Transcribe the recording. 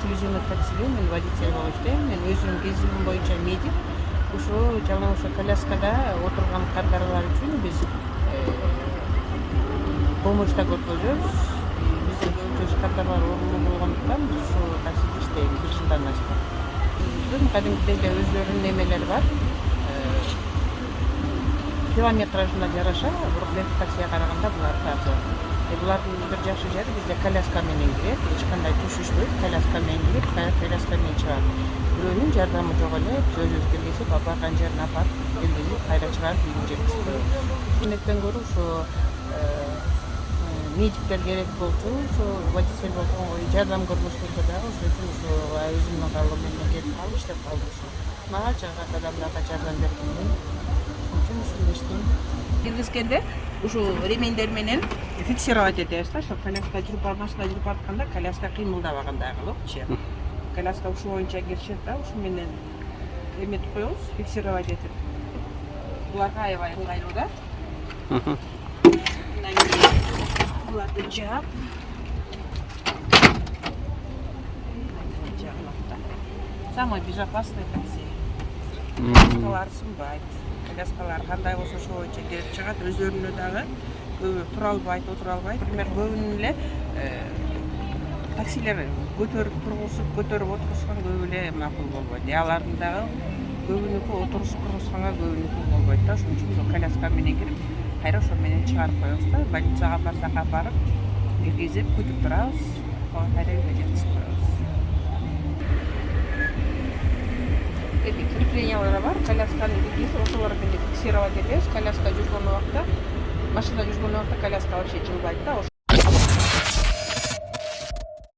телевизионный таксиде мен водитель болуп иштейм. Мен өзүмдүн кезигим боюнча медик. Жалаң ошо коляскада отурган кардаралар үчүн биз помощьта көргөзөбүз. Биздин көбүнчө кардарлар оорулуу болгондуктан биз ушул таксиде иштейбиз 1 жылдан ашты. Кадимкидей эле өздөрүнүн немелери бар. Километражына жараша, бирок лента таксиге караганда булар таза. Булардын бир жакшы жери бизде коляска менен кирет, эч кандай түшүшпөйт, коляска менен кирип, коляска менен чыгат. Бирөөнүн жардамы жок эле, биз өзүбүз келгизип, барган жерине апарып, келгизип, кайра чыгарып үйүнө жеткизип коебуз. Интернеттен көрүп ушу медиктер керек болчу, ушу водитель болгон жардам көргөзгөндө дагы ошол үчүн ушу өзүмдүн калыбым менен келип калып иштеп калдым. Мага жагат адамдарга жардам бердим. Ошон үчүн ушунда иштейм. Киргизгенде ушул ремендер менен фиксировать этебиз да, ошо коляска жүрүп машина жүрүп атканда коляска кыймылдабагандай кылыпчы. Коляска ушу боюнча киришет да, ушу менен эметип коебуз, фиксировать этип. Буларга аябай ыңгайлуу да. Буларды жаап, самый безопасный такси. Коляскалар сынбайт. Коляскалар кандай болсо ошол боюнча келип чыгат, өздөрүнө дагы көбү тура албайт, отура албайт. Например, көбүнүн эле таксилер көтөрүп отургузган көбү эле макул болбойт. Алардын дагы көбүнүкү отургузганга көбүнүкү болбойт да. Ошон үчүн коляска менен кирип, кайра ошо менен чыгарып коебуз да. Больницага барсак апарып, киргизип, күтүп турабыз. Кайра үйгө жеткизип коебуз. Креплениялары бар, колясканы киргизип, ошолор менен фиксировать этебиз. Коляска жүргөн убакта, машина жүргөн убакта коляска вообще жылбайт да.